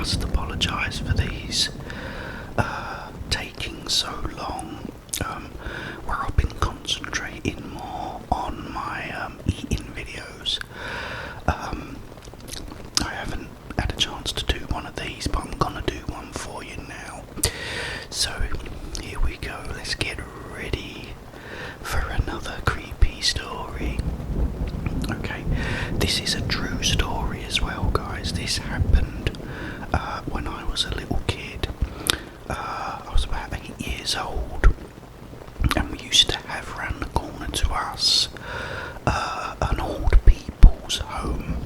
must apologise for these taking so long, where I've been concentrating more on my eating videos. I haven't had a chance to do one of these, but I'm gonna do one for you now. So here we go, let's get ready for another creepy story. Okay, this is a true story as well, guys. This happened when I was a little kid. I was about 8 years old, and we used to have round the corner to us an old people's home,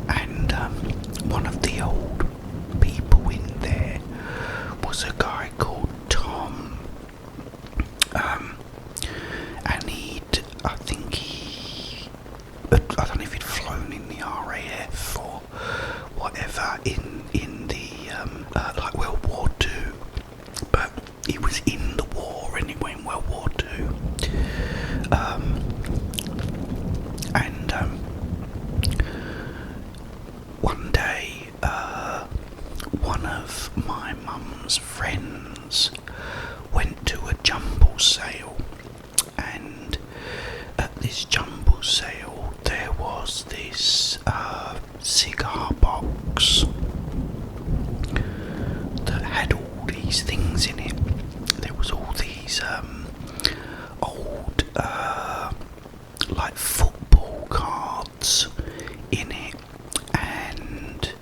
and one of the old people in there was a guy called Tom, and I don't know if he'd flown in the RAF or whatever in the like World War II, but he was in the war anyway, in World War II. And one day, one of my mum's friends went to a jumble sale, and at this jumble sale there was this cigar box that had all these things in it. There was all these old like football cards in it, and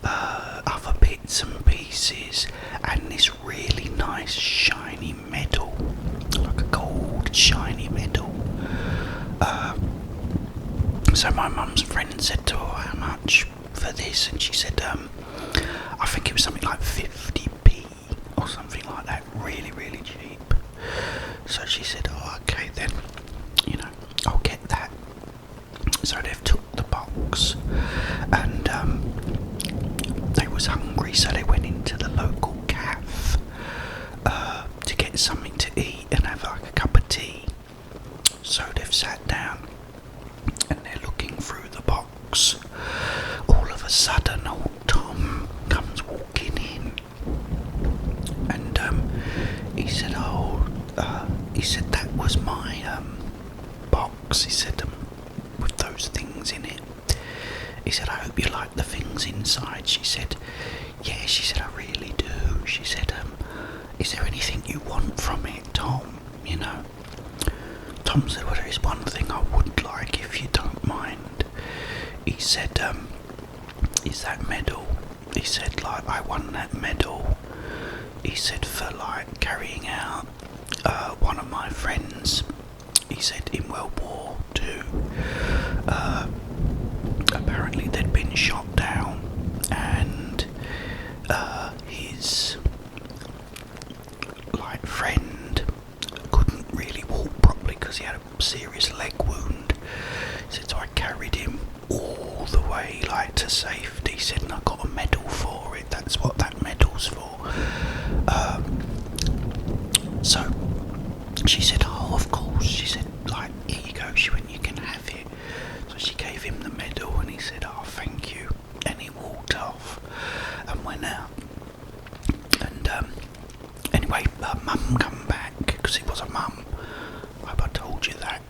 other bits and pieces, and this really nice shiny medal, like a gold shiny medal. So my mum's friend said to her, how much for this? And she said, I think it was something like 50p or something like that, really, really cheap. So she said, oh, okay then, I'll get that. So they've took the box, and they was hungry, so they went into the local cafe to get something to eat and have like a cup of tea. So they've sat down and they're looking through the box. All of a sudden old Tom comes walking in, and he said, he said that was my box. He said, with those things in it. He said, I hope you like the things inside. She said, yeah. She said, I really do. She said, is there anything you want from it, Tom? Tom said, well, there is one thing I would like, if you don't mind. He said, is that medal? He said, like, I won that medal. He said, for like carrying out one of my friends, he said, in World War II, apparently they'd been shot down, and his like friend couldn't really walk properly because he had a serious leg wound. He said, so I carried him all the way like to safety. He said, and I got a medal for it. That's what that medal's for. So she said, oh, of course. She said, like, here you go. She went, you can have it. So she gave him the medal, and he said, oh, thank you. And he walked off and went out. And anyway, her mum come back, because it was a mum. I hope I told you that.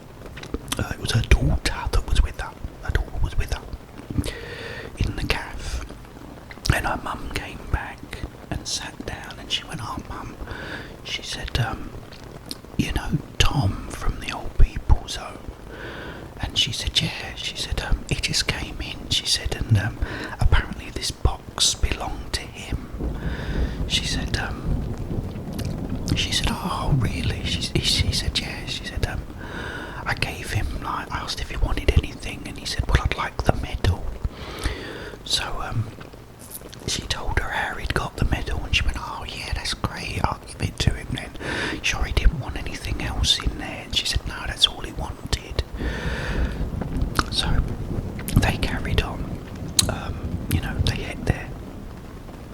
It was her daughter that was with her. Her daughter was with her in the cafe. And her mum came back and sat down, and she went, oh, mum. She said, Tom from the old people's home. And she said, yeah. She said, he just came in. She said, and apparently this box belonged to him. She said, oh, really? She said, yeah. She said, I gave him, like, I asked if he wanted anything, and he said, well, I'd like the medal. So, she told her how he'd got the medal, and she went, oh, yeah, that's great, I'll give it to him then. Sure, he didn't want anything else in there. And she said, no, that's all he wanted. So, they carried on. They ate their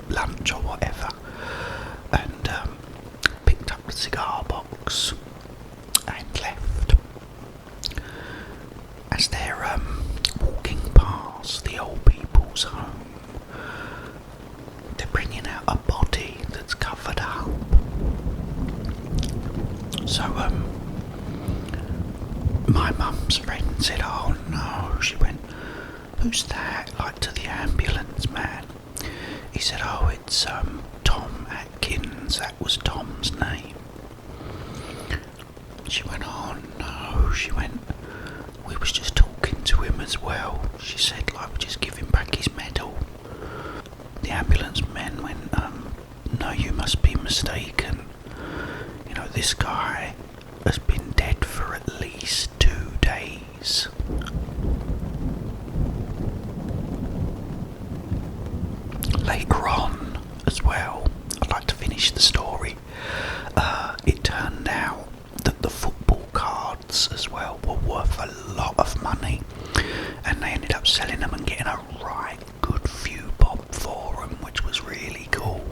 lunch or whatever, and picked up the cigar box and left. As they're walking past the old people's home, So my mum's friend said, "Oh no," she went, "Who's that?" Like to the ambulance man. He said, "Oh, it's Tom Atkins. That was Tom's name." She went, "Oh no," she went, "We was just talking to him as well." She said, like, "We just give him back his medal." The ambulance men went, "No, you must be mistaken. You know, this guy has been dead for at least 2 days." Later on, as well, I'd like to finish the story. It turned out that the football cards as well were worth a lot of money, and they ended up selling them and getting a right good few bob for them, which was really cool.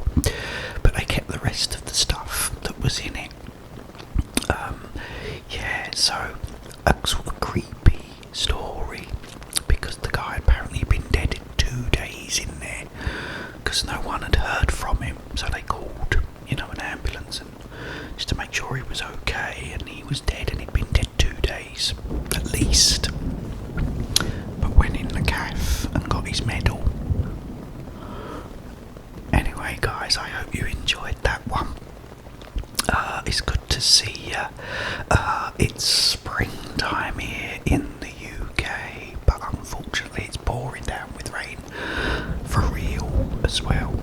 But they kept the rest of the stuff that was in it. Yeah, so a sort of creepy story, because the guy had apparently been dead 2 days in there, because no one had heard from him, so they called, an ambulance, and just to make sure he was okay, and he was dead, and he'd been dead 2 days at least. But went in the cafe and got his medal. Anyway, guys, I hope you enjoyed that one. It's good to see you. It's springtime here in the UK, but unfortunately it's pouring down with rain for real as well.